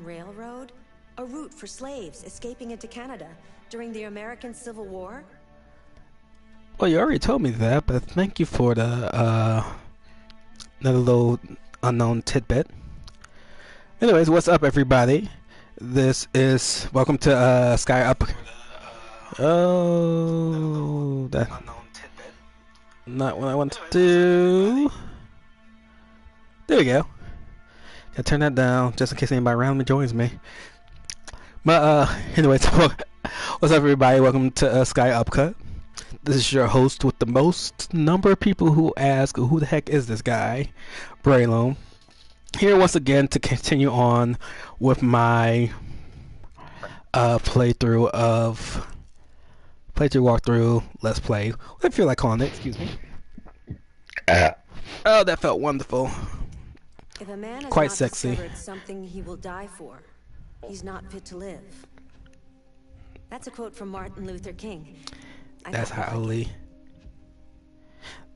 Railroad? A route for slaves escaping into Canada during the American Civil War? Well, you already told me that, but thank you for the another little unknown tidbit. Anyways, what's up, everybody? This is welcome to Sky Up. Oh, that not what I want to do. There we go. Gotta turn that down just in case anybody randomly joins me. But anyways, what's up, everybody? Welcome to Sky Upcut. This is your host with the most number of people who ask, who the heck is this guy? Braylon. Here once again to continue on with my playthrough walkthrough, let's play. What I feel like calling it, excuse me. Oh, that felt wonderful. If a man has Quite not sexy. discovered something he will die for, he's not fit to live. That's a quote from Martin Luther King. That's highly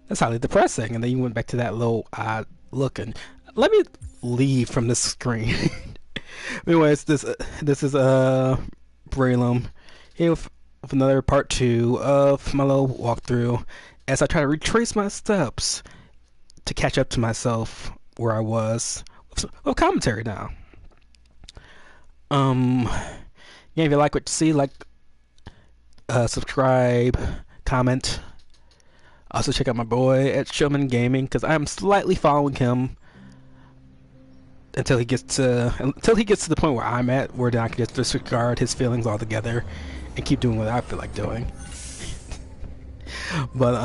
depressing. And then you went back to that little odd looking. Let me leave from this screen. Anyways, this is Braylon here with another part 2 of my little walkthrough as I try to retrace my steps to catch up to myself where I was with commentary now. Yeah, if you like what you see, like, subscribe, comment. Also check out my boy at Showman Gaming, because I am slightly following him until he gets to the point where I'm at, where then I can just disregard his feelings altogether and keep doing what I feel like doing. But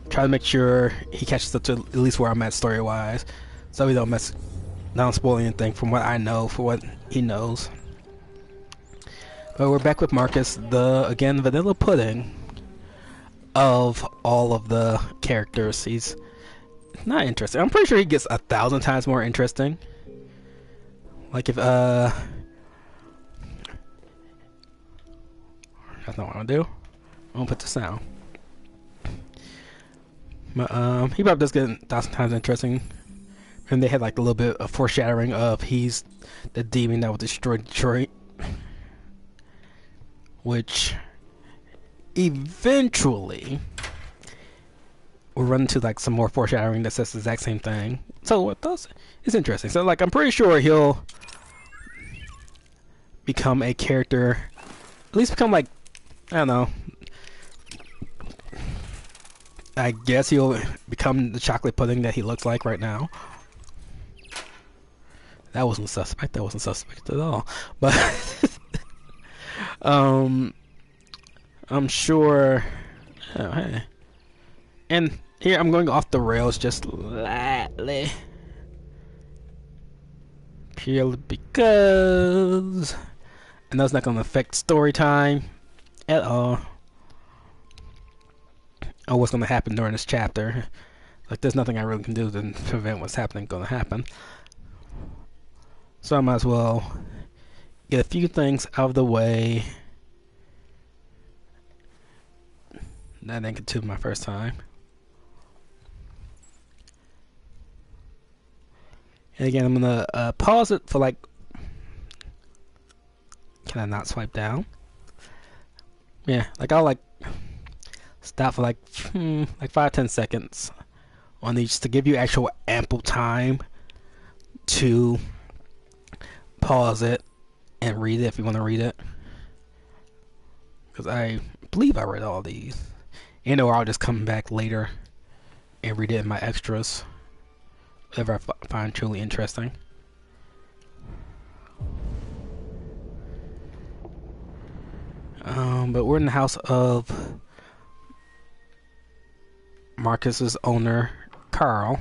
try to make sure he catches up to at least where I'm at story wise, so we don't spoil anything from what I know for what he knows. But we're back with Marcus, the vanilla pudding of all of the characters. He's not interesting. I'm pretty sure he gets 1,000 times more interesting. Like if that's not what I'm gonna do. I'm gonna put the sound. But he probably does get 1,000 times interesting. And they had like a little bit of foreshadowing of he's the demon that will destroy Detroit, which eventually we'll run into like some more foreshadowing that says the exact same thing. So what does it's interesting. So like I'm pretty sure he'll become a character, at least become like, I don't know, I guess he'll become the chocolate pudding that he looks like right now. That wasn't suspect. That wasn't suspect at all. But I'm sure. Oh, hey. And here I'm going off the rails just lightly, purely because I know it's not going to affect story time at all, or what's going to happen during this chapter. Like, there's nothing I really can do to prevent what's happening going to happen. So I might as well get a few things out of the way. That didn't get to my first time. And again, I'm gonna pause it for like. Can I not swipe down? Yeah, like I'll like stop for like 5-10 seconds on each to give you actual ample time to pause it and read it if you want to read it, because I believe I read all these, or I'll just come back later and read it in my extras, whatever I find truly interesting. But we're in the house of Marcus's owner, Carl.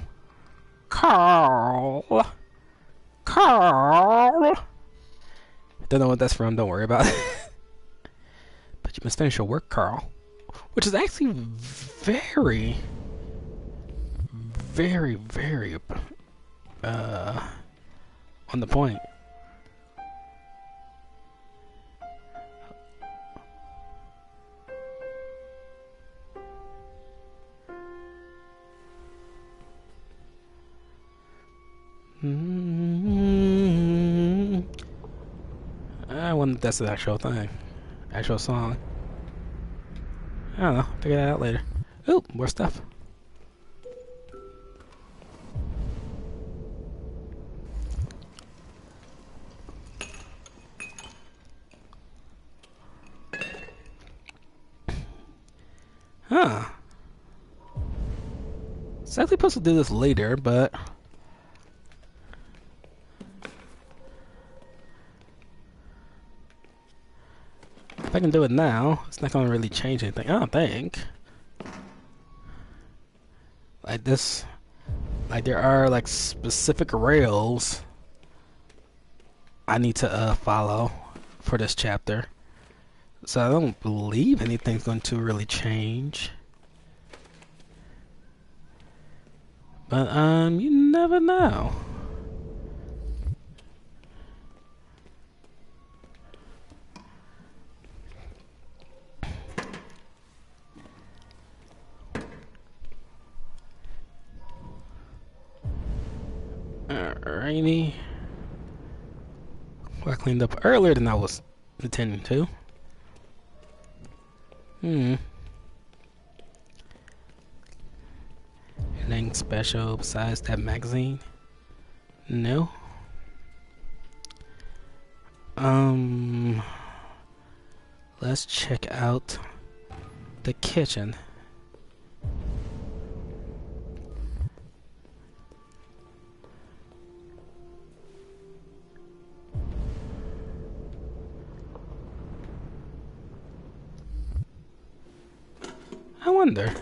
Don't know what that's from, don't worry about it. But you must finish your work, Carl. Which is actually very, very, very on the point. wonder if that's the actual thing. Actual song. I don't know. Figure that out later. Ooh, more stuff. Huh. It's actually supposed to do this later, but if I can do it now, it's not gonna really change anything. I don't think. Like this, like there are like specific rails I need to follow for this chapter. So I don't believe anything's going to really change. But you never know. Alrighty. Well, I cleaned up earlier than I was intending to. Anything special besides that magazine? No. Let's check out the kitchen. I wonder.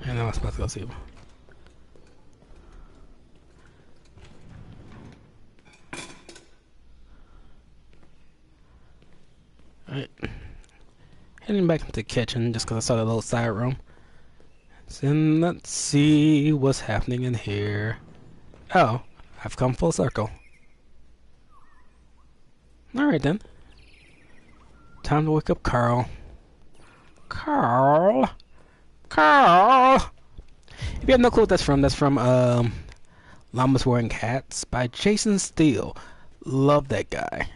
I know I was about to go see him. Alright. Heading back into the kitchen just because I saw the little side room. So let's see what's happening in here. Oh, I've come full circle. Alright then. Time to wake up Carl. Carl! Carl! If you have no clue what that's from Llamas Wearing Hats by Jason Steele. Love that guy.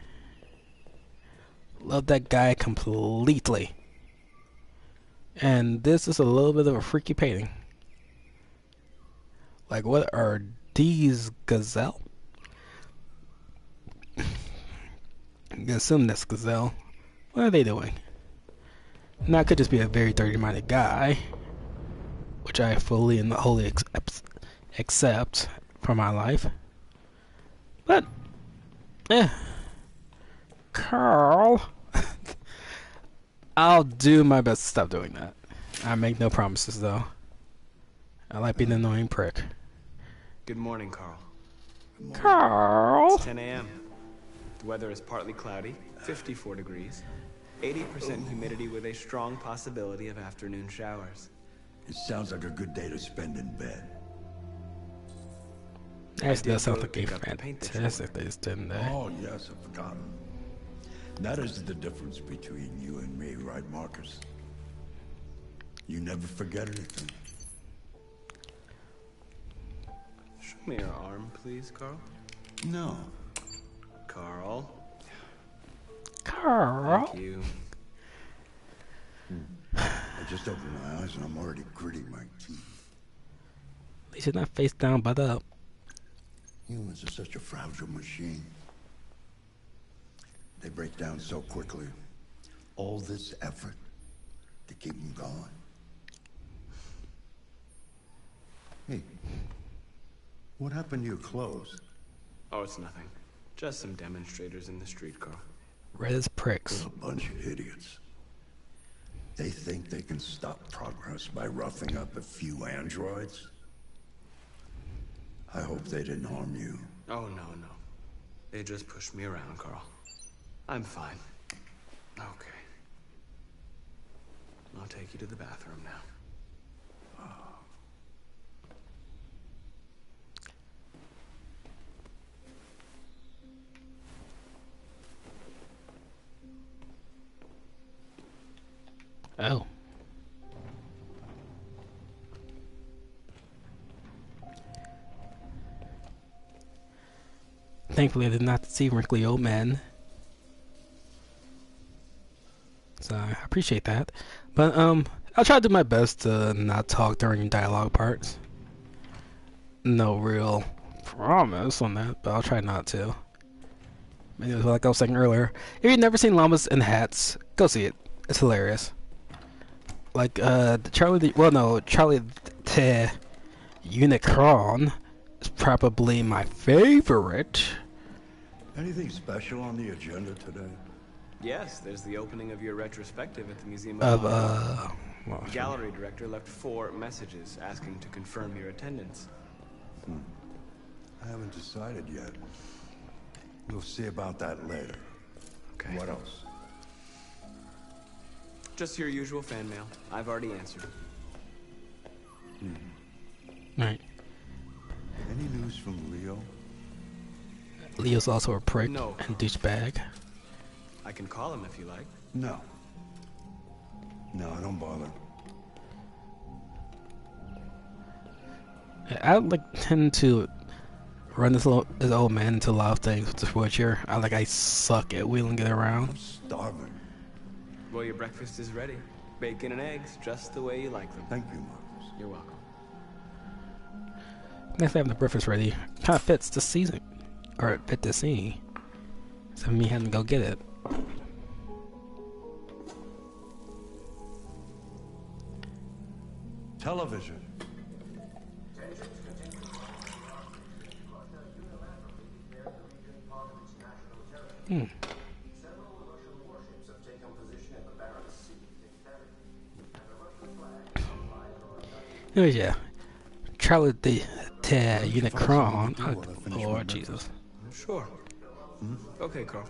Love that guy completely. And this is a little bit of a freaky painting. Like, what are these gazelle? I assume that's gazelle. What are they doing? Now, it could just be a very dirty-minded guy, which I fully and wholly accept for my life. But, Carl. I'll do my best to stop doing that. I make no promises, though. I like being an annoying prick. Good morning, Carl. Good morning. Carl! It's 10 a.m. The weather is partly cloudy, 54 degrees, 80% humidity with a strong possibility of afternoon showers. It sounds like a good day to spend in bed. That does sound like a pick up the paint that you fantastic day to spend there. Oh, yes, I've forgotten. That is the difference between you and me, right, Marcus? You never forget anything. Show me your arm, please, Carl. No. Carl. Carl! Thank you. I just opened my eyes and I'm already gritting my teeth. At least you're not face down, butt up. Humans are such a fragile machine. They break down so quickly. All this effort to keep them going. Hey, what happened to your clothes? Oh, it's nothing. Just some demonstrators in the street, Carl. Red as pricks. What a bunch of idiots. They think they can stop progress by roughing up a few androids? I hope they didn't harm you. Oh, no. They just pushed me around, Carl. I'm fine. Okay. I'll take you to the bathroom now. Oh. Thankfully, I did not see wrinkly old men. So I appreciate that. But I'll try to do my best to not talk during dialogue parts. No real promise on that, but I'll try not to. Anyways, like I was saying earlier, if you've never seen Llamas in Hats, go see it. It's hilarious. Like Charlie the Unicron is probably my favorite. Anything special on the agenda today? Yes, there's the opening of your retrospective at the Museum Of The gallery director left 4 messages asking to confirm your attendance. I haven't decided yet. We'll see about that later. Okay. What else? Just your usual fan mail. I've already answered. Right. Any news from Leo? Leo's also a prick No. and douchebag. I can call him if you like. No. No, don't bother. I tend to run this old man into a lot of things with this Witcher. I suck at wheeling it around. I'm starving. Well, your breakfast is ready. Bacon and eggs, just the way you like them. Thank you, Marcus. You're welcome. Next, having the breakfast ready kind of fits the season, or it fit the scene. So me having to go get it. Television. Anyways, yeah. Charlie the Unicron. While I finish my Oh, breakfast. Jesus. Sure. Okay, Carl.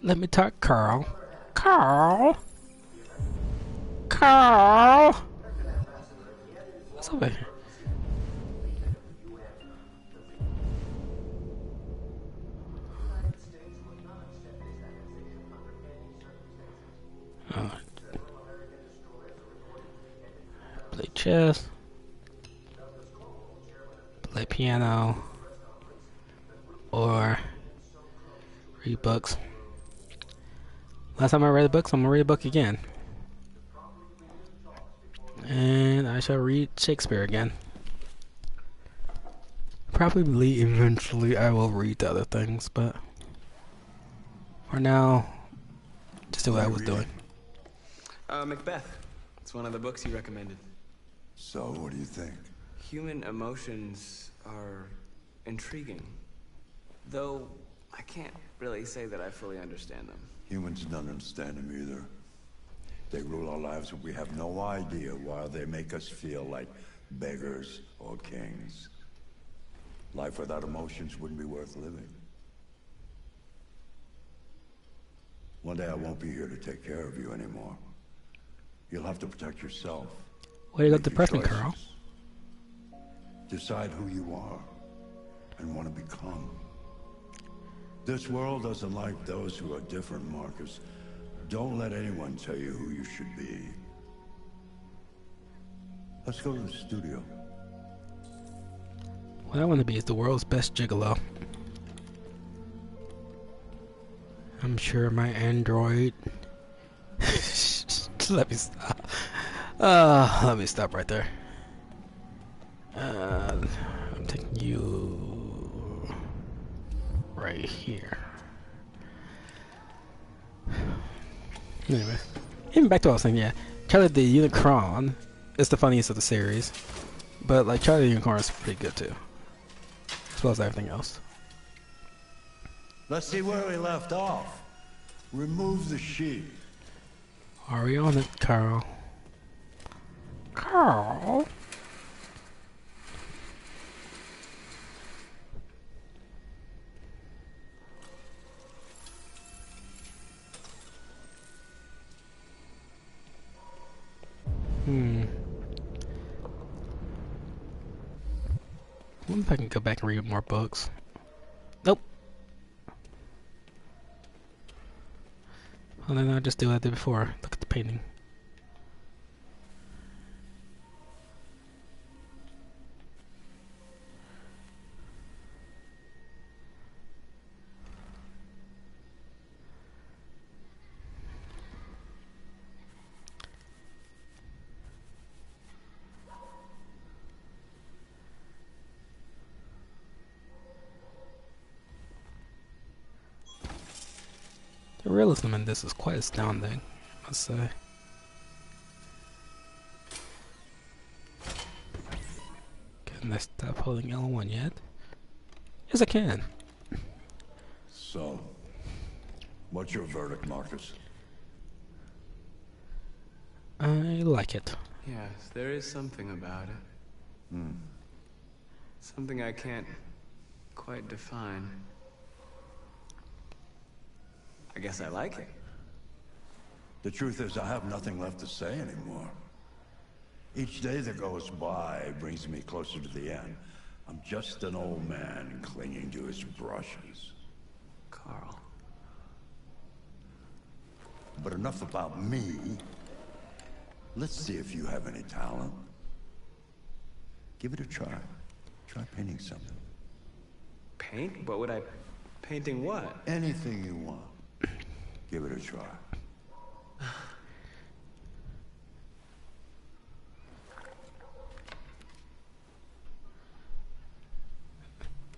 Let me talk, Carl. Carl? Carl? What's over here? Oh. Play chess. Play piano. Or read books. Last time I read books, I'm gonna read a book again. And I shall read Shakespeare again. Probably eventually I will read the other things, but for now, just do what I was doing. Macbeth. It's one of the books you recommended. So, what do you think? Human emotions are intriguing. Though, I can't really say that I fully understand them. Humans don't understand them either. They rule our lives, but we have no idea why they make us feel like beggars or kings. Life without emotions wouldn't be worth living. One day I won't be here to take care of you anymore. You'll have to protect yourself. Way to go Make your depress me, Carl. choices. Decide who you are and want to become. This world doesn't like those who are different, Marcus. Don't let anyone tell you who you should be. Let's go to the studio. What I want to be is the world's best gigolo. I'm sure my android. Let me stop. Let me stop right there. I'm taking you right here. Anyway, even back to what I was saying, yeah. Charlie the Unicron is the funniest of the series, but like Charlie the Unicorn is pretty good too, as well as everything else. Let's see where we left off. Remove the sheet. Are we on it, Carl? Carl? I wonder if I can go back and read more books. Nope. Well, then I'll just do what I did before. Look at the painting. The realism in this is quite astounding, I must say. Can I stop holding L1 yet? Yes, I can. So, what's your verdict, Marcus? I like it. Yes, there is something about it. Something I can't quite define. I guess I like it. The truth is, I have nothing left to say anymore. Each day that goes by brings me closer to the end. I'm just an old man clinging to his brushes. Carl. But enough about me. Let's see if you have any talent. Give it a try. Try painting something. Paint? What would I... Painting what? Anything you want. Give it a try.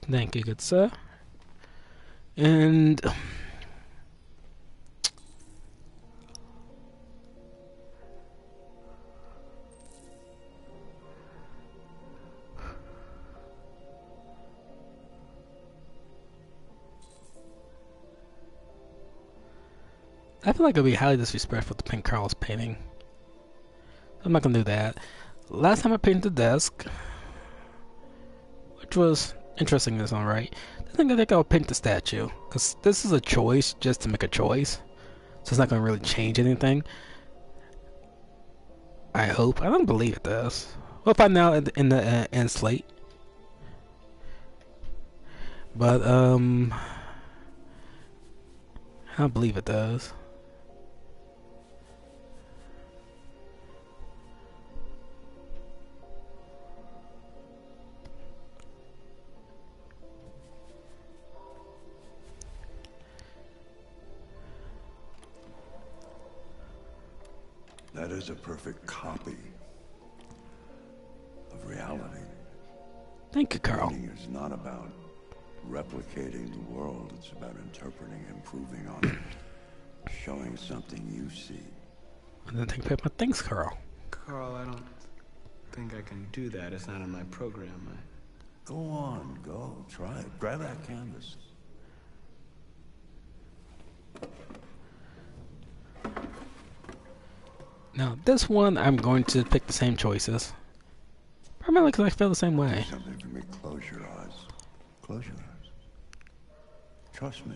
Thank you, good sir. And I feel like it would be highly disrespectful to paint Carl's painting. I'm not gonna do that. Last time I painted the desk, which was interesting in its own right, I think I'll paint the statue, because this is a choice just to make a choice, so it's not gonna really change anything. I hope. I don't believe it does. We'll find out in the end slate. But I don't believe it does. That is a perfect copy of reality. Thank you, Carl. Painting is not about replicating the world. It's about interpreting, improving on it, showing something you see. I didn't think about my things, Carl. Carl, I don't think I can do that. It's not in my program. Go on, go. Try it. Grab that canvas. Now, this one, I'm going to pick the same choices. Primarily because I feel the same way. Something for me. Close your eyes. Close your eyes. Trust me.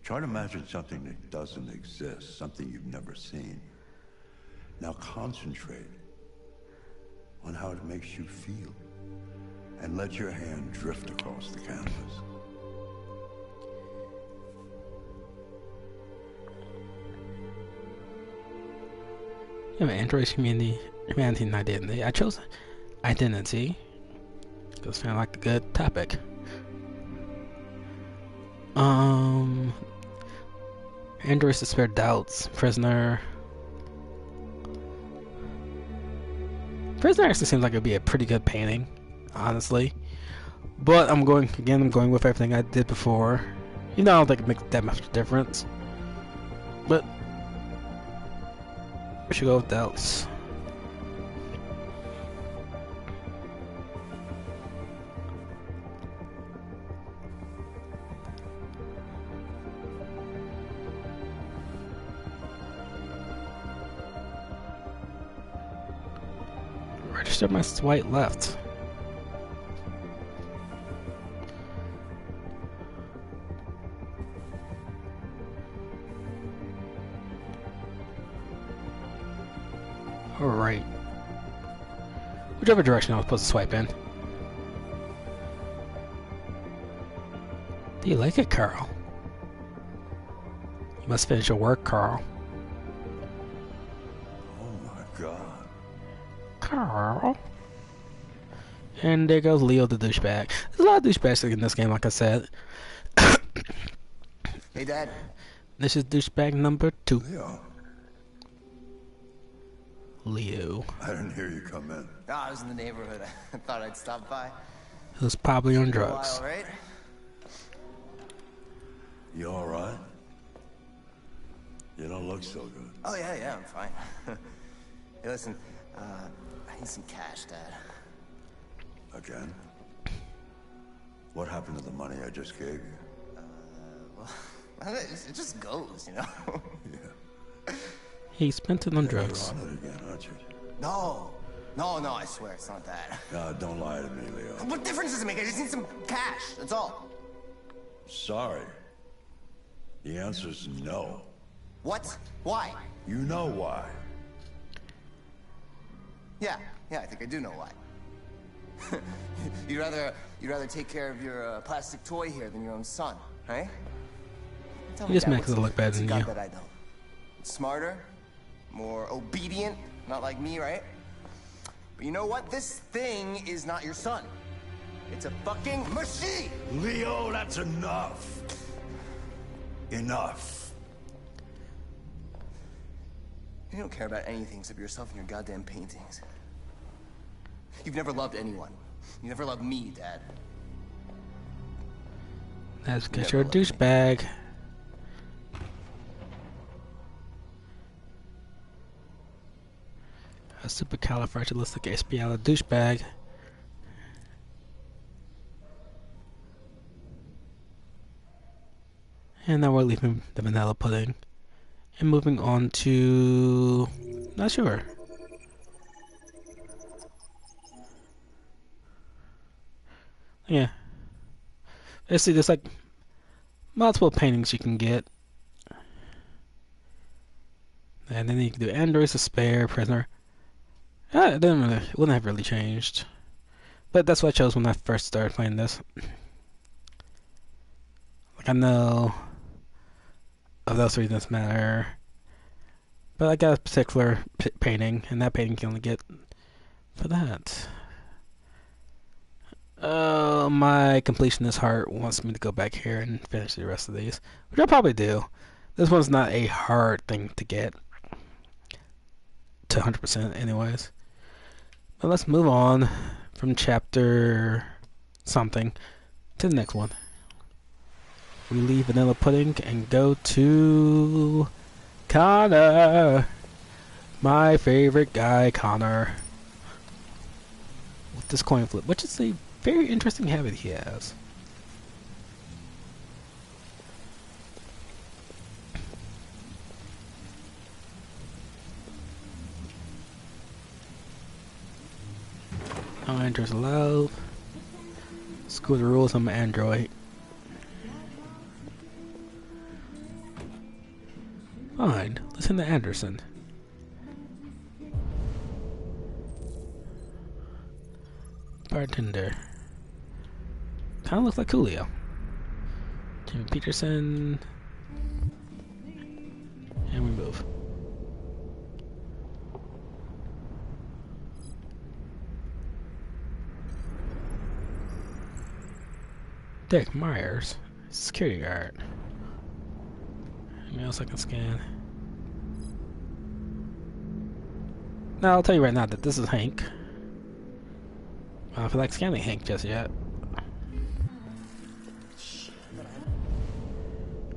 Try to imagine something that doesn't exist, something you've never seen. Now concentrate on how it makes you feel, and let your hand drift across the canvas. Yeah, Android humanity and identity. I chose identity because I feel like a good topic. Androids to spare doubts. Prisoner. Prisoner actually seems like it'd be a pretty good painting, honestly. But I'm going with everything I did before. You know, I don't think it makes that much difference. But we should go with doubts. Register my swipe left. Alright. Whichever direction I was supposed to swipe in. Do you like it, Carl? You must finish your work, Carl. Oh my God. Carl. And there goes Leo the douchebag. There's a lot of douchebags in this game, like I said. Hey, Dad. This is douchebag number 2. Leo, Leo. I didn't hear you come in. Oh, I was in the neighborhood. I thought I'd stop by. Who's probably on For a drugs. while, right? You all right? You don't look so good. Oh, yeah, I'm fine. Hey, listen, I need some cash, Dad. Again? What happened to the money I just gave you? Well, it just goes, you know? Yeah. He spent it on drugs. You're on it again, aren't you? No, I swear, it's not that. No, don't lie to me, Leo. What difference does it make? I just need some cash, that's all. Sorry. The answer's no. What? Why? You know why. Yeah, I think I do know why. You'd rather take care of your plastic toy here than your own son, right? Tell He me, just Dad, makes it look better what's he than got you. that I don't? Smarter, more obedient, not like me, right? But you know what? This thing is not your son. It's a fucking machine! Leo, that's enough. Enough. You don't care about anything except yourself and your goddamn paintings. You've never loved anyone. You never loved me, Dad. That's because you're a douchebag. A supercalifragilisticexpialidocious douchebag. And now we're leaving the vanilla pudding and moving on to not sure. Yeah. Basically, there's like multiple paintings you can get. And then you can do Android's Despair, Prisoner. It wouldn't have really changed. But that's what I chose when I first started playing this. Like, I know of those three doesn't matter. But I got a particular painting, and that painting you can only get for that. My completionist heart wants me to go back here and finish the rest of these, which I'll probably do. This one's not a hard thing to get to 100% anyways. But let's move on from chapter something to the next one. We leave vanilla pudding and go to Connor. My favorite guy, Connor. With this coin flip, which is a very interesting habit he has. No enters allowed. Screw the rules, I'm an android. Fine, listen to Anderson. Bartender. Kinda looks like Coolio. Jimmy Peterson. And we move. Dick Myers, security guard. Anything else I can scan? Now I'll tell you right now that this is Hank. I don't feel like scanning Hank just yet.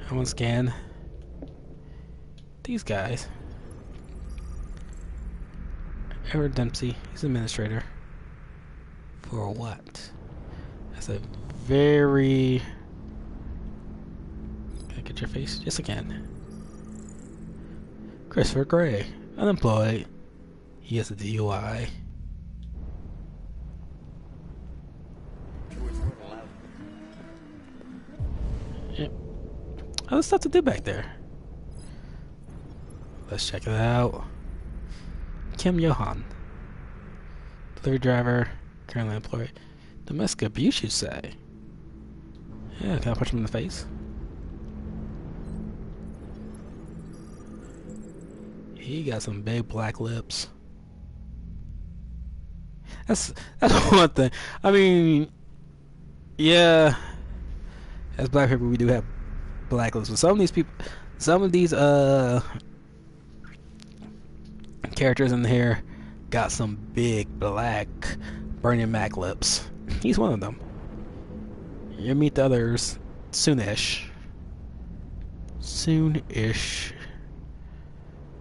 I want to scan these guys. Edward Dempsey, he's administrator. For what? That's a very... Can I get your face? Yes, I can. Christopher Gray, unemployed. He has a DUI. Yep. Other stuff to do back there. Let's check it out. Kim Johan. Delivery driver, currently employed. Domestic abuse, you say? Yeah, can I punch him in the face? He got some big black lips. That's one thing. I mean, yeah, as black people we do have black lips, but some of these people, some of these characters in here got some big black Bernie Mac lips. He's one of them. You'll meet the others soonish. Soon-ish.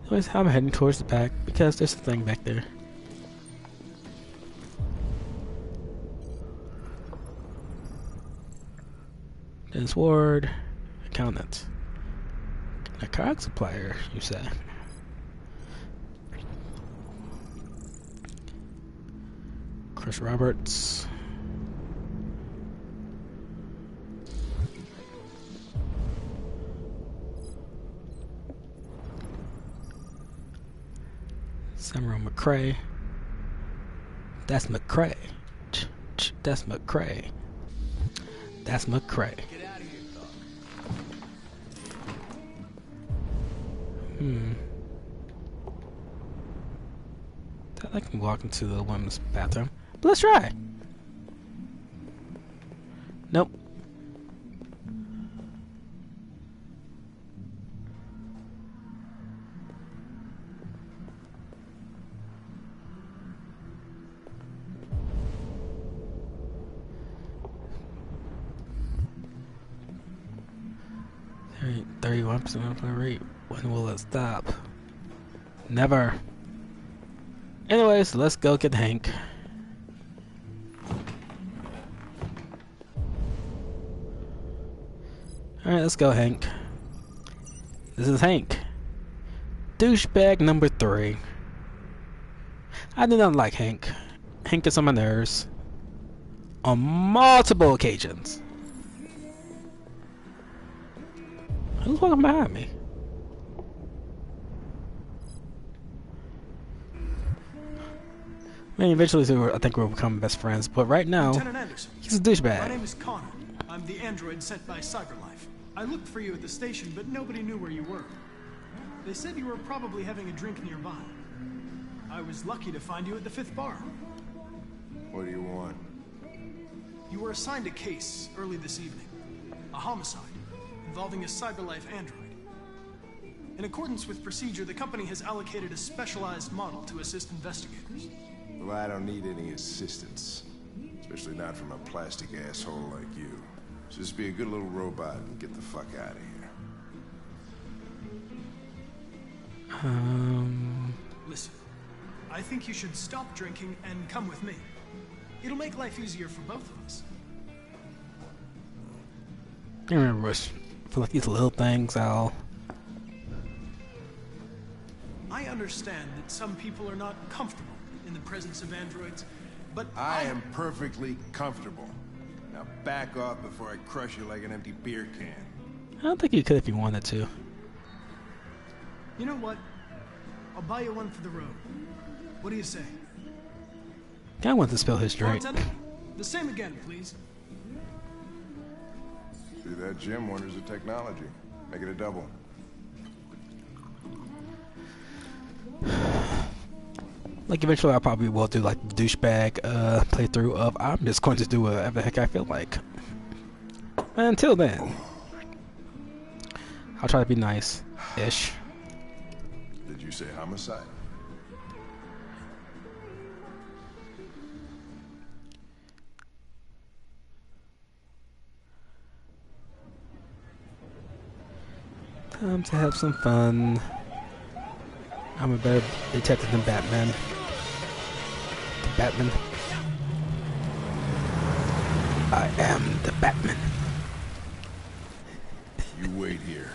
Anyways, I'm heading towards the back because there's a thing back there. Dennis Ward, accountant. A cog supplier, you say? Chris Roberts. Samuel McCrae. That's McCrae. That's McCrae. That's McCrae. I can walk into the women's bathroom. But let's try. Nope. Hey, 31% of the rate. When will it stop? Never. Anyways, let's go get Hank. Alright, let's go, Hank. This is Hank. Douchebag number 3. I do not like Hank. Hank is on my nerves. On multiple occasions. Who's walking behind me? I mean, eventually, I think we'll become best friends. But right now, Lieutenant Anderson, he's a douchebag. my name is Connor. I'm the android sent by CyberLife. I looked for you at the station, but nobody knew where you were. They said you were probably having a drink nearby. I was lucky to find you at the 5th bar. What do you want? You were assigned a case early this evening. A homicide involving a CyberLife android. In accordance with procedure, the company has allocated a specialized model to assist investigators. Well, I don't need any assistance. Especially not from a plastic asshole like you. Just be a good little robot and get the fuck out of here. Listen, I think you should stop drinking and come with me. It'll make life easier for both of us. I remember, for like these little things, I understand that some people are not comfortable in the presence of androids, but I am perfectly comfortable. Now back off before I crush you like an empty beer can. I don't think you could if you wanted to. You know what? I'll buy you one for the road. What do you say? I want to spill his drink. Bartender, the same again, please. See that, Jim? Wonders of technology. Make it a double. Like, eventually I probably will do like the douchebag playthrough of I'm just going to do whatever the heck I feel like. And until then, I'll try to be nice-ish. Did you say homicide? Time to have some fun. I'm a better detective than Batman. The Batman. I am the Batman. You wait here.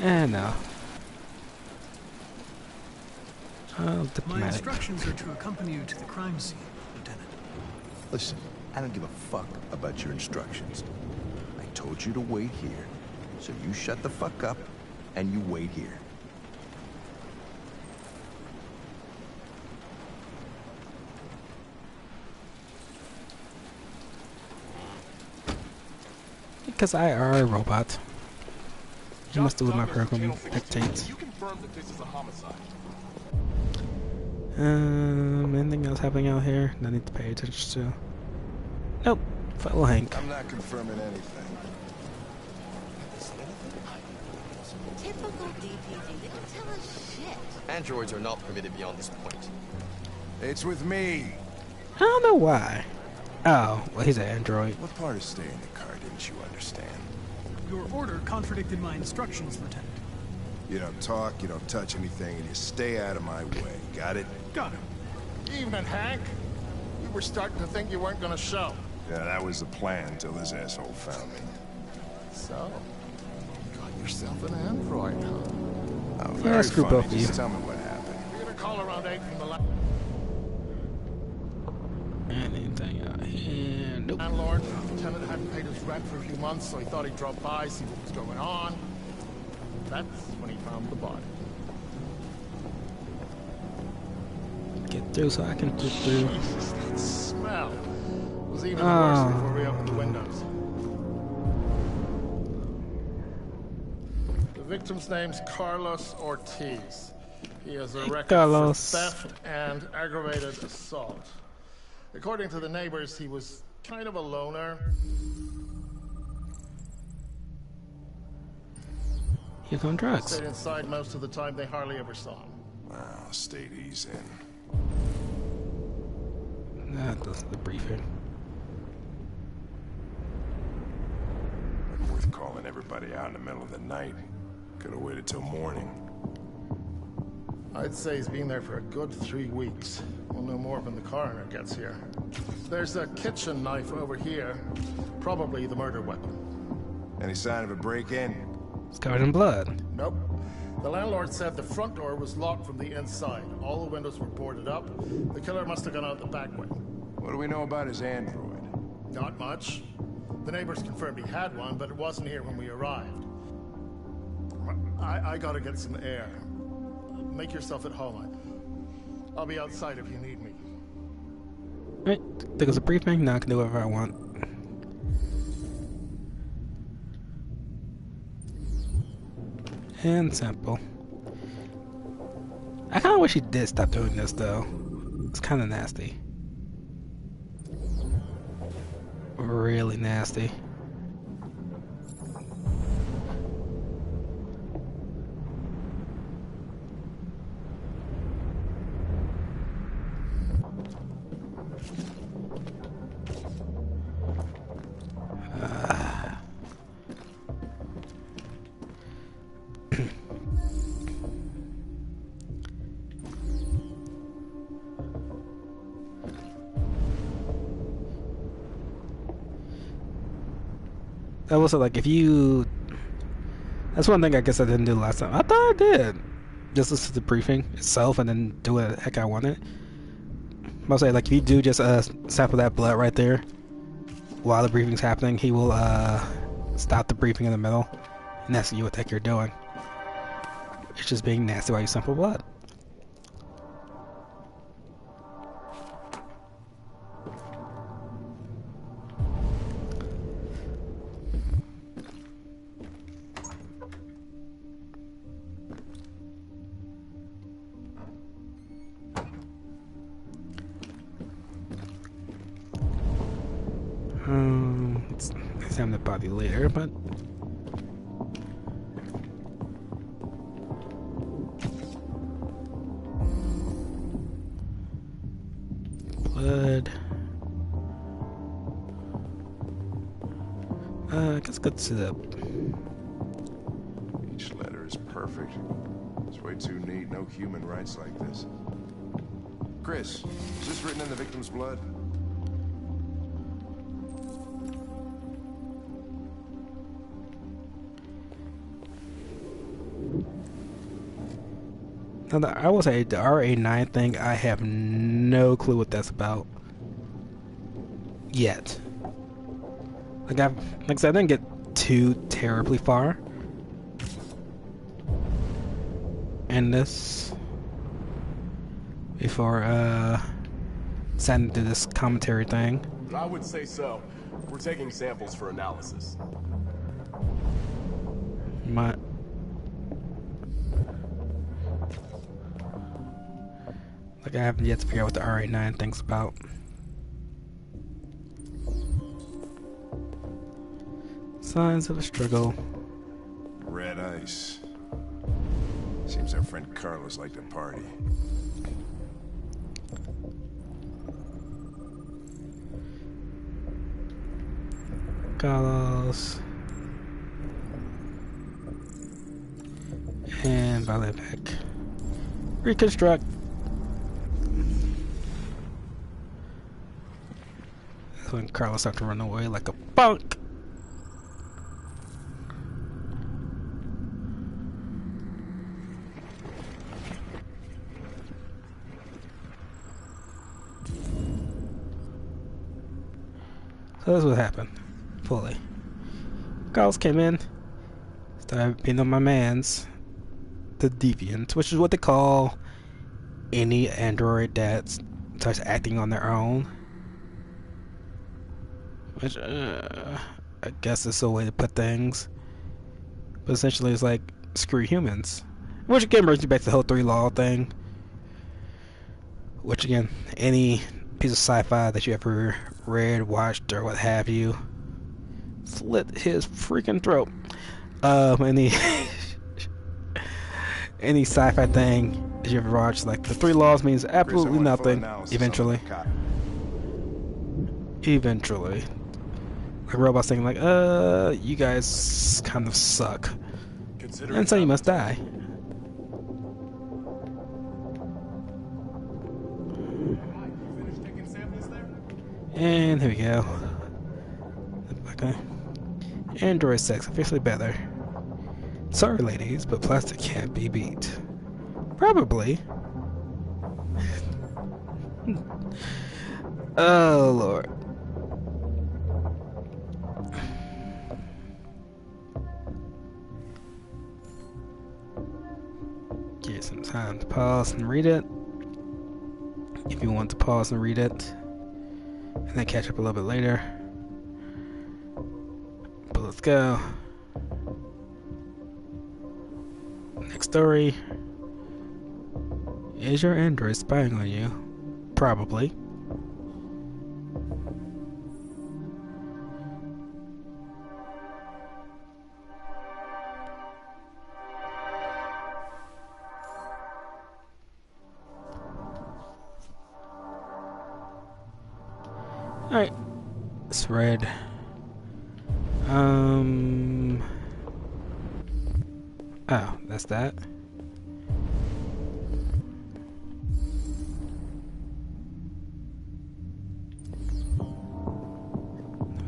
No. Oh, My diplomatic. instructions are to accompany you to the crime scene, Lieutenant. Listen, I don't give a fuck about your instructions. I told you to wait here, so you shut the fuck up and you wait here. Because I are a robot. You must do what my program dictates. You confirm that this is a homicide. Anything else happening out here that I need to pay attention to? Nope. Fellow Hank. I'm not confirming anything. Typical DPD. They don't tell us shit. Androids are not permitted beyond this point. It's with me. I don't know why. Oh, well, he's an android. What part of staying in the car didn't you understand? Your order contradicted my instructions, Lieutenant. You don't talk, you don't touch anything, and you stay out of my way. Got it? Got it. Evening, Hank. We were starting to think you weren't gonna show. Yeah, that was the plan until this asshole found me. So, got yourself an android, huh? Oh, very screw funny. both of you. Just tell me what happened. We had a call around 8 from the Anything out here? Nope. landlord. The tenant hadn't paid his rent for a few months, so he thought he'd drop by, see what was going on. That's when he found the body. Get through so I can get through. Jesus, that smell was even worse before we opened the windows. The victim's name's Carlos Ortiz. He has a record Carlos. for theft and aggravated assault. According to the neighbors, he was kind of a loner. He's on drugs. Stayed inside most of the time. They hardly ever saw him. Well, state he's in. That's the briefing. Wasn't worth calling everybody out in the middle of the night. Could have waited till morning. I'd say he's been there for a good 3 weeks. We'll know more when the coroner gets here. There's a kitchen knife over here. Probably the murder weapon. Any sign of a break-in? It's covered in blood. Nope. The landlord said the front door was locked from the inside. All the windows were boarded up. The killer must have gone out the back way. What do we know about his android? Not much. The neighbors confirmed he had one, but it wasn't here when we arrived. I gotta get some air. Make yourself at home. I'll be outside if you need me. Right. Think it was a briefing? Now I can do whatever I want. And simple. I kind of wish he did stop doing this though. It's kind of nasty. Really nasty. That was like if you. That's one thing I guess I didn't do last time. I thought I did. Just listen to the briefing itself and then do what the heck I wanted. I'll say like if you do just sample that blood right there while the briefing's happening, he will stop the briefing in the middle and ask you what the heck you're doing. It's just being nasty while you sample blood. Let's examine the body later, but blood. Let's go to the. Each letter is perfect. It's way too neat. No human writes like this. Chris, is this written in the victim's blood? Now, I will say the RA9 thing, I have no clue what that's about yet. Like I said, I didn't get too terribly far in this before deciding to do this commentary thing. I would say so. We're taking samples for analysis. Like I haven't yet to figure out what the RA9 thing's about. Signs of a struggle. Red ice. Seems our friend Carlos liked to party. Carlos. And violate back. Reconstruct. That's when Carlos started to run away like a punk. So that's what happened. Fully. Carlos came in, started being on my mans, the deviant, which is what they call any android that starts acting on their own. Which, I guess is a way to put things. But essentially it's like, screw humans. Which again brings you back to the whole 3 law thing. Which again, any piece of sci-fi that you ever read, watched, or what have you, slit his freaking throat. Any sci-fi thing that you ever watched, like the 3 laws means absolutely nothing. Eventually. Like robots thinking like, you guys kind of suck. And so you must die. And here we go. Okay. Android sex officially better. Sorry ladies, but plastic can't be beat. Probably. Oh lord. Get some time to pause and read it. If you want to pause and read it. And then catch up a little bit later. But let's go. Next story. Is your android spying on you? Probably. Alright. It's red. Oh, that's that.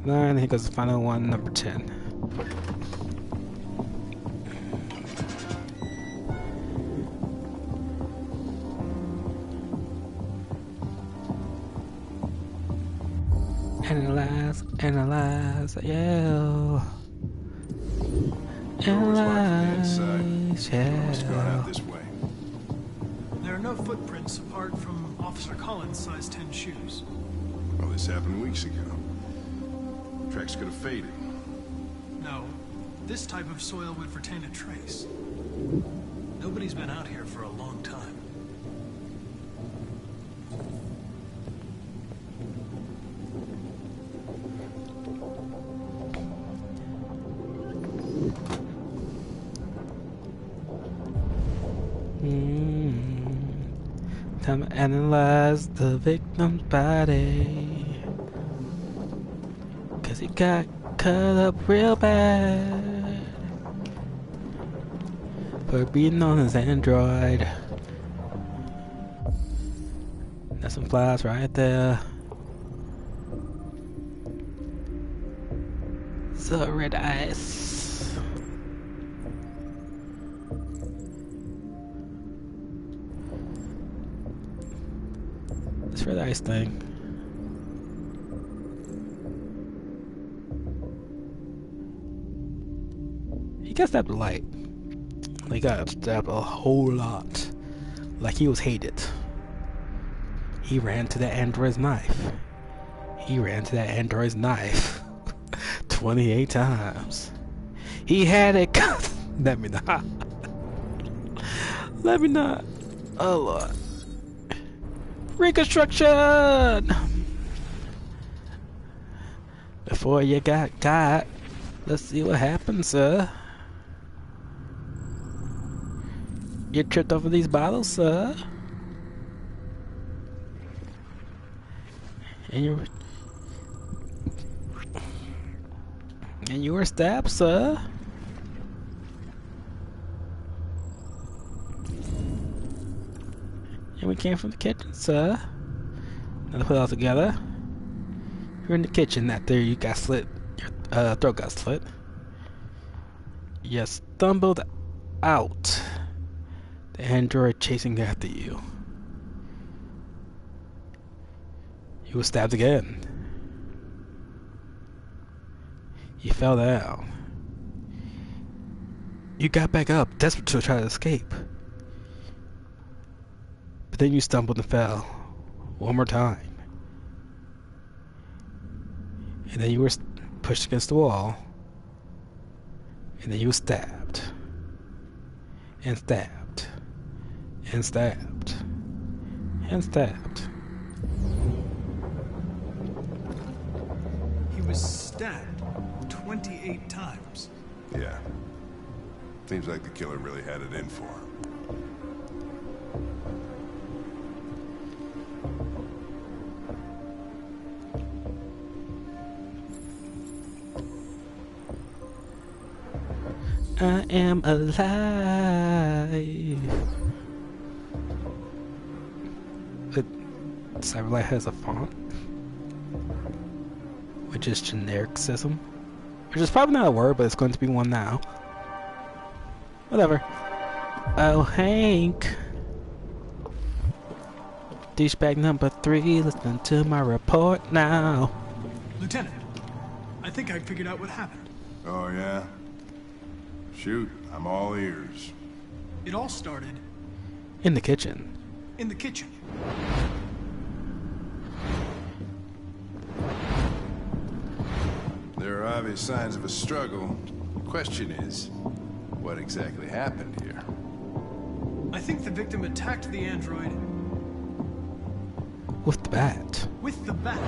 Then here goes the final one, number 10. Analyze, yeah. Analyze, yeah. There are no footprints apart from Officer Collins' size 10 shoes. Well, this happened weeks ago. Tracks could have faded. No, this type of soil would retain a trace. Nobody's been out here for a long time. Time to analyze the victim's body, 'cause he got cut up real bad for being known as android. That's some flies right there. So red ice. This red ice thing. He got stabbed a light. He got stabbed a whole lot. Like he was hated. He ran to the android's knife. 28 times. He had it cut. Let me not. Let me not. Oh Lord. Reconstruction! Before you got caught, let's see what happens, sir. You tripped over these bottles, sir. And you were stabbed, sir. And we came from the kitchen, sir. Now to put it all together. You're in the kitchen after you got slit. Your throat got slit. You stumbled out. The android chasing after you. You were stabbed again. You fell down. You got back up, desperate to try to escape. But then you stumbled and fell. One more time. And then you were pushed against the wall. And then you were stabbed. And stabbed. And stabbed. And stabbed. He was stabbed 28 times. Yeah. Seems like the killer really had it in for him. I am alive. But Cyberlight has a font, which is genericism, which is probably not a word, but it's going to be one now. Whatever. Oh, Hank. Douchebag number 3, listen to my report now. Lieutenant, I think I figured out what happened. Oh, yeah? Shoot, I'm all ears. It all started in the kitchen. In the kitchen. There are obvious signs of a struggle. The question is, what exactly happened here? I think the victim attacked the android with the bat. With the bat.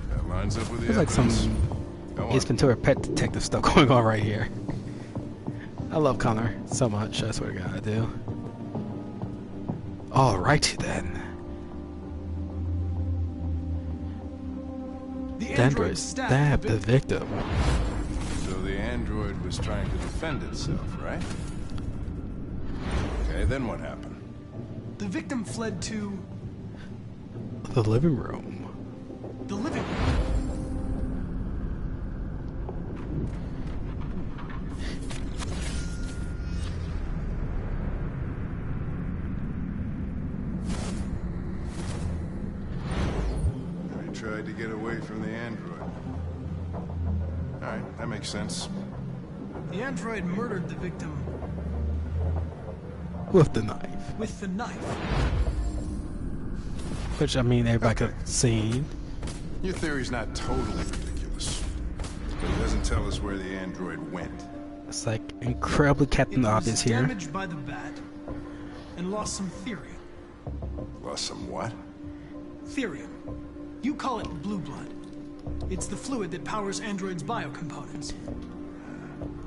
That lines up with the There's like some Ace Ventura Pet Detective stuff going on right here. I love Connor so much. I swear to God, I do. Alrighty then. The android stabbed the victim. So the android was trying to defend itself, right? Okay, then what happened? The victim fled to the living room. The living room. He tried to get away from the android. Alright, that makes sense. The android murdered the victim with the knife. With the knife. Which, I mean, everybody could have seen. Your theory's not totally ridiculous. But it doesn't tell us where the android went. It's like incredibly Captain Obvious here. It was damaged by the bat and lost some therium. Lost some what? Therium. You call it blue blood. It's the fluid that powers androids' biocomponents.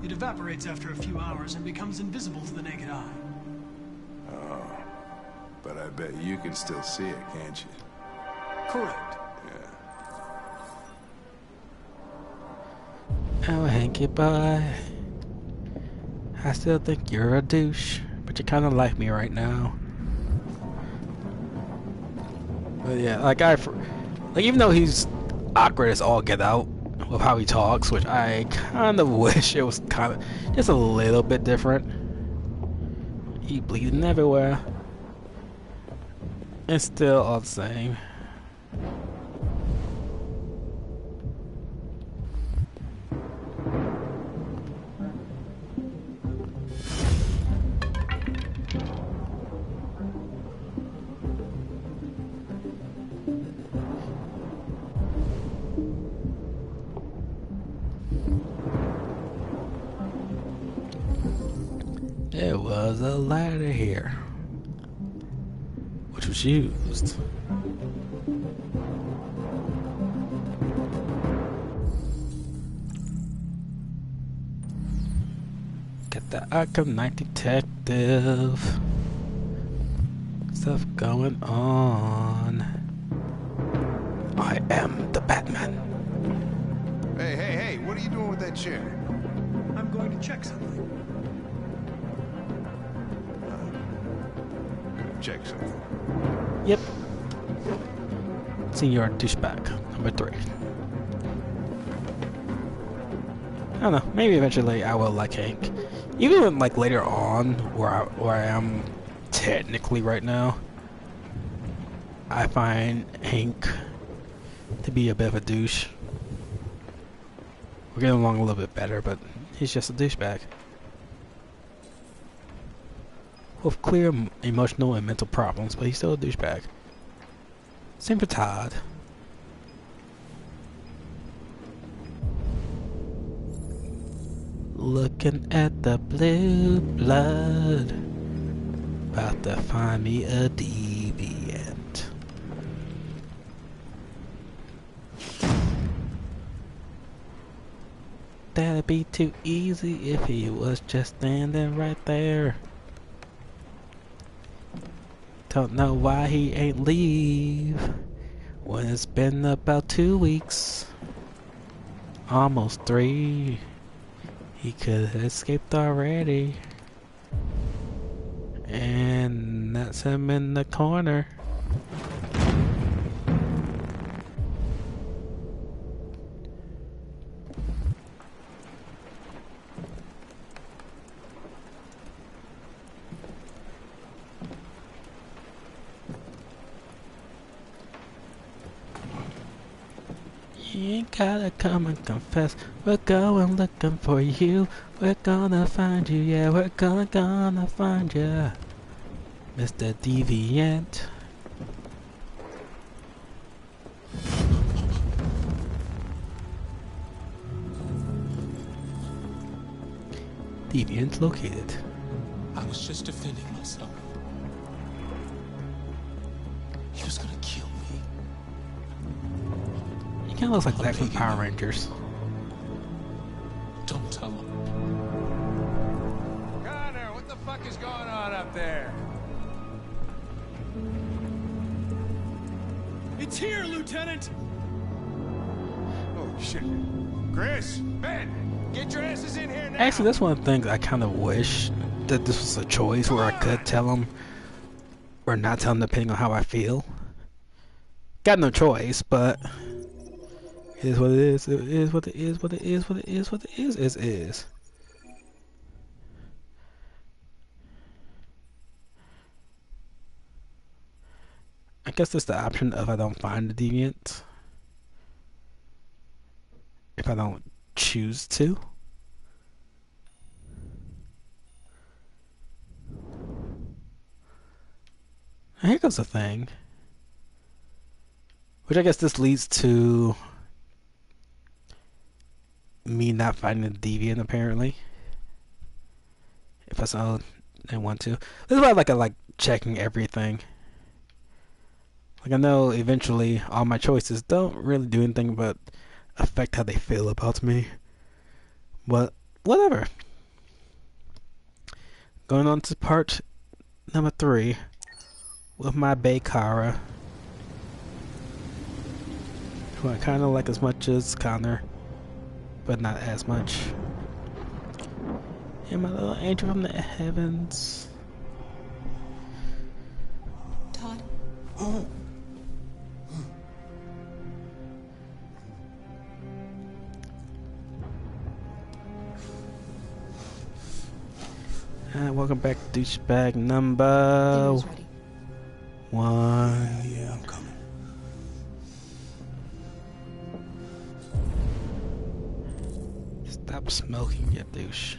It evaporates after a few hours and becomes invisible to the naked eye. Oh, but I bet you can still see it, can't you? Correct. Yeah. Oh, Hanky boy. I still think you're a douche, but you kind of like me right now. But yeah, like even though he's awkward as all get out with how he talks, which I kind of wish it was kind of just a little bit different. He bleeding everywhere. It's still all the same. There was a ladder here, which was used. Got the Arkham Knight detective stuff going on. I am the Batman. Hey, what are you doing with that chair? I'm going to check something. Checks out. Yep. Senior douchebag number 3. I don't know. Maybe eventually I will like Hank. Even when, like, later on, where I am technically right now, I find Hank to be a bit of a douche. We're getting along a little bit better, but he's just a douchebag. With clear emotional and mental problems, but he's still a douchebag. Same for Todd. Looking at the blue blood, about to find me a deviant. That'd be too easy if he was just standing right there. Don't know why he ain't leave when it's been about 2 weeks, almost 3. He could have escaped already. And that's him in the corner. You ain't gotta come and confess. We're going looking for you. We're gonna find you, yeah, we're gonna find you, Mr. Deviant. Deviant located. I was just defending myself. He was gonna kill me. He kinda looks like that from Power Rangers. Don't tell him. Connor, what the fuck is going on up there? It's here, Lieutenant! Oh, shit. Chris, Ben, get your asses in here now! Actually, that's one of the things I kind of wish that this was a choice where I could tell him or not tell him depending on how I feel. Got no choice, but it is what it is. It is what it is. What it is. What it is. What it is. I guess there's the option of I don't find the deviant. If I don't choose to. And here goes the thing. Which I guess this leads to me not finding the deviant apparently. If that's all I want to. This is why I like checking everything. Like I know eventually all my choices don't really do anything but affect how they feel about me. But whatever. Going on to part number 3 with my bae Kara, who I kind of like as much as Connor, but not as much. And my little angel from the heavens. Todd. Welcome back to douchebag number 1. Yeah, I'm coming. Stop smoking, you douche.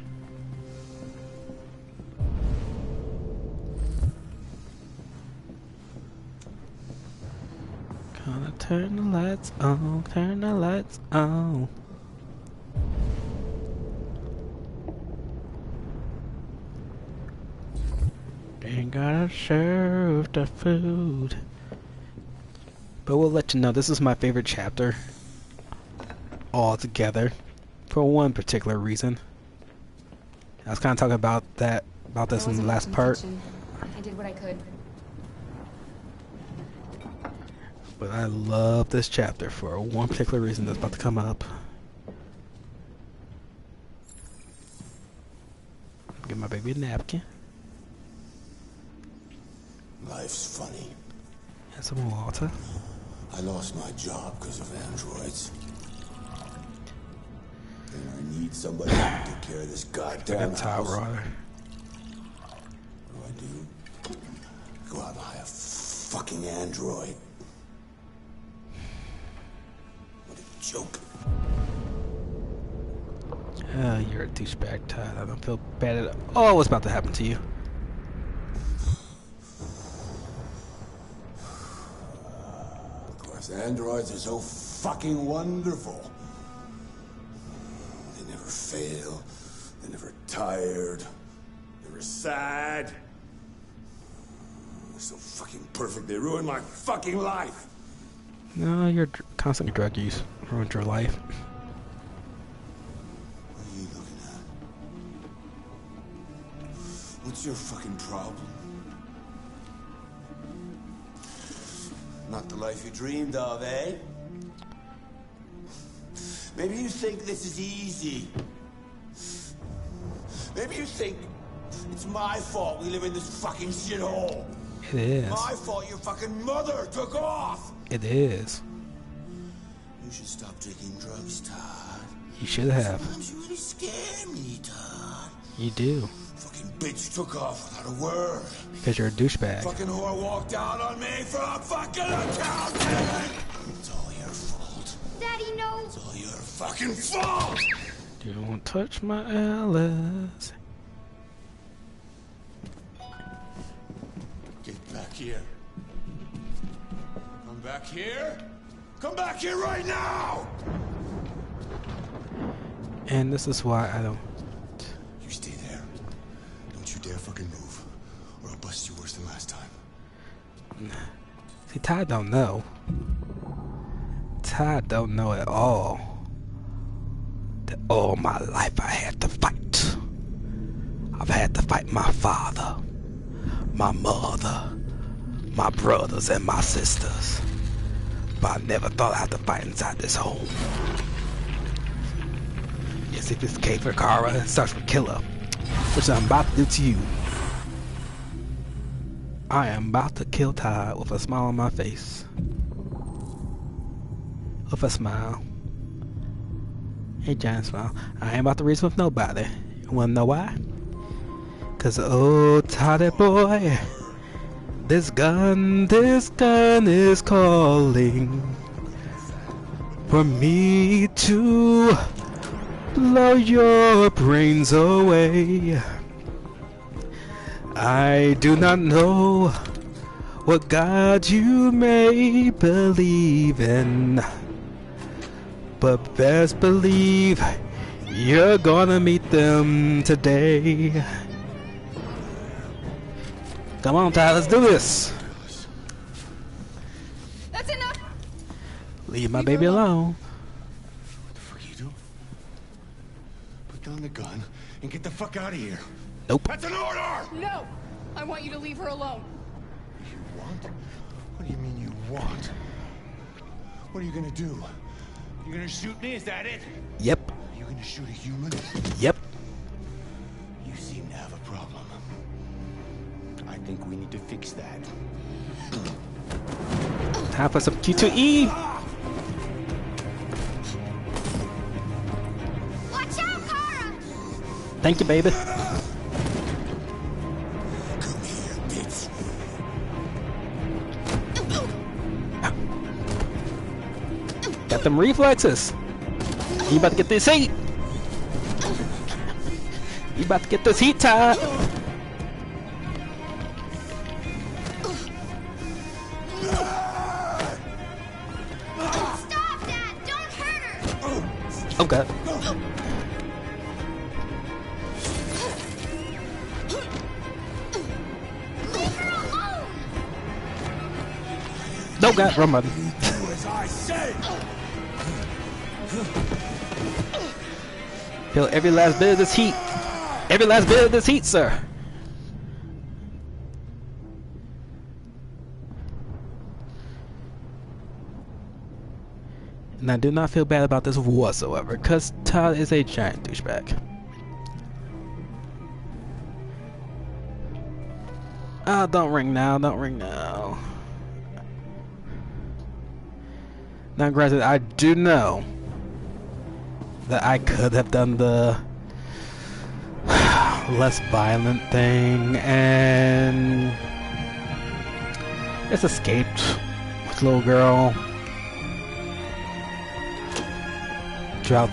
Gonna turn the lights on, turn the lights on. Ain't gotta serve the food. But we'll let you know, this is my favorite chapter altogether. For one particular reason. I was kind of talking about this in the last part. I did what I could. But I love this chapter for one particular reason that's about to come up. Give my baby a napkin. Life's funny. And some water. I lost my job because of androids. And I need somebody to take care of this goddamn house. Water. What do? Go out and buy a fucking android. What a joke. You're a douchebag, Todd. I don't feel bad at all what's about to happen to you. Of course, androids are so fucking wonderful. They never fail. They're never tired. Never sad. They're so fucking perfect. They ruin my fucking life. No, your constant drug use ruined your life. What are you looking at? What's your fucking problem? Not the life you dreamed of, eh? Maybe you think this is easy. Maybe you think it's my fault we live in this fucking shithole. It is. My fault your fucking mother took off. It is. You should stop taking drugs, Todd. You should have. Sometimes you really scare me, Todd. You do. Fucking bitch took off without a word. Because you're a douchebag. Fucking whore walked out on me for a fucking accountant. It's all your fault. Daddy, no. It's all your fucking fault. Don't touch my Alice. Get back here. Come back here. Come back here right now. And this is why I don't. You stay there. Don't you dare fucking move, or I'll bust you worse than last time. See, Todd don't know. Todd don't know at all that all my life I had to fight. I've had to fight my father, my mother, my brothers, and my sisters. But I never thought I'd have to fight inside this home. Yes, if it's K for Kara, it starts with Killer, which I'm about to do to you. I am about to kill Todd with a smile on my face. With a smile. A giant smile. I ain't about to reason with nobody. You wanna know why? Cause oh, Toddy boy, this gun is calling for me to blow your brains away. I do not know what God you may believe in, but best believe you're gonna meet them today. Come on, Ty, let's do this. That's enough. Leave my baby alone. What the fuck are you doing? Put down the gun and get the fuck out of here. Nope. That's an order! No. I want you to leave her alone. You want? What do you mean you want? What are you gonna do? You gonna shoot me? Is that it? Yep. Are you gonna shoot a human? Yep. You seem to have a problem. I think we need to fix that. Time for some Q2E. Watch out, Kara! Thank you, baby. Come here, bitch. Got them reflexes. You about to get this heat. You about to get this heat, Ty. Stop that! Don't hurt her! Oh god. Leave her alone! No god, wrong button. Do as I say. Feel every last bit of this heat. Every last bit of this heat, sir. And I do not feel bad about this whatsoever, because Todd is a giant douchebag. Don't ring now. Don't ring now. Now, granted, I do know that I could have done the less violent thing and just escaped with the little girl.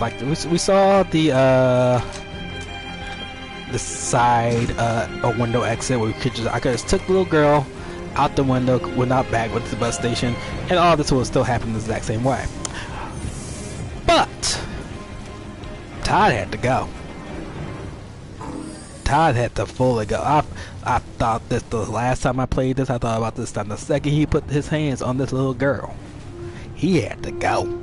Like we saw the side a window exit where I could just took the little girl out the window, went out back with the bus station, and all this will still happen the exact same way. But Todd had to go. Todd had to fully go. I thought this the last time I played this. I thought about this time. The second he put his hands on this little girl, he had to go.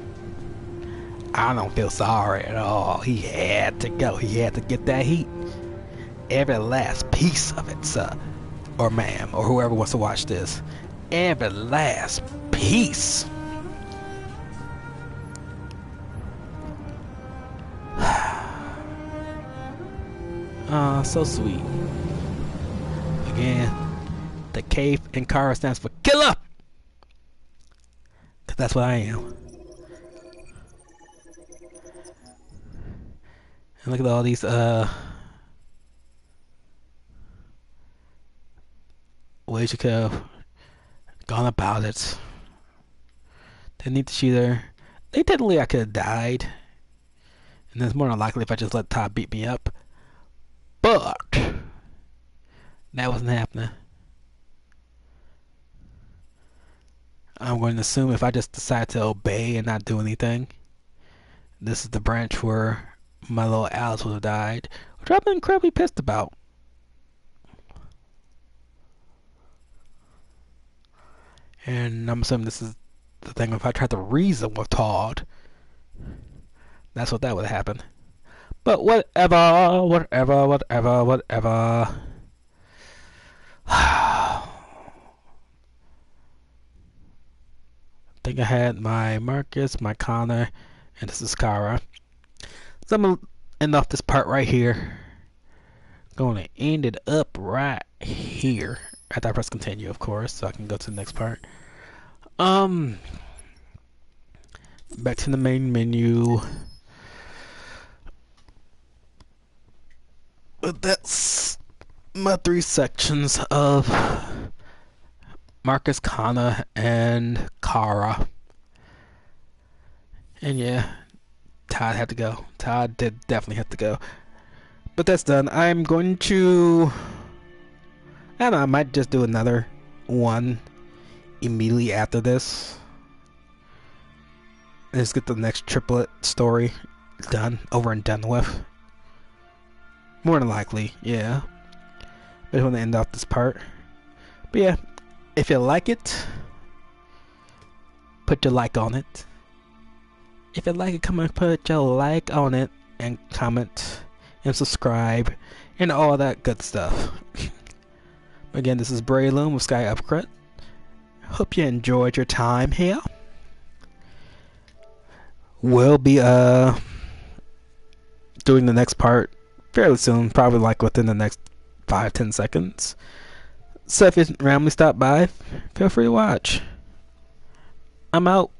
I don't feel sorry at all. He had to go. He had to get that heat. Every last piece of it, sir. Or ma'am, or whoever wants to watch this. Every last piece. So sweet. Again, the K in Kara stands for killer! Cause that's what I am. And look at all these ways you could have gone about it. Didn't need to shoot her. Technically I could have died. And it's more than likely if I just let Todd beat me up. But that wasn't happening. I'm going to assume if I just decide to obey and not do anything, this is the branch where my little Alice would have died, which I've been incredibly pissed about. And I'm assuming this is the thing. If I tried to reason with Todd, that's what that would happen. But whatever. I think I had my Marcus, my Connor, and this is Kara. So I'm going to end off this part right here. Going to end it up right here. After I press continue, of course, so I can go to the next part. Back to the main menu. But that's my 3 sections of Marcus, Connor, and Kara. And yeah, Todd had to go. Todd did definitely have to go. But that's done. I'm going to... I don't know, I might just do another one immediately after this. Let's get the next triplet story done, over and done with. More than likely, yeah. But I want to end off this part. But yeah, if you like it, put your like on it. If you like it, come and put your like on it, and comment, and subscribe, and all that good stuff. Again, this is Braylon with Sky Upcrut. Hope you enjoyed your time here. We'll be doing the next part fairly soon, probably like within the next 5-10 seconds. So if you randomly stop by, feel free to watch. I'm out.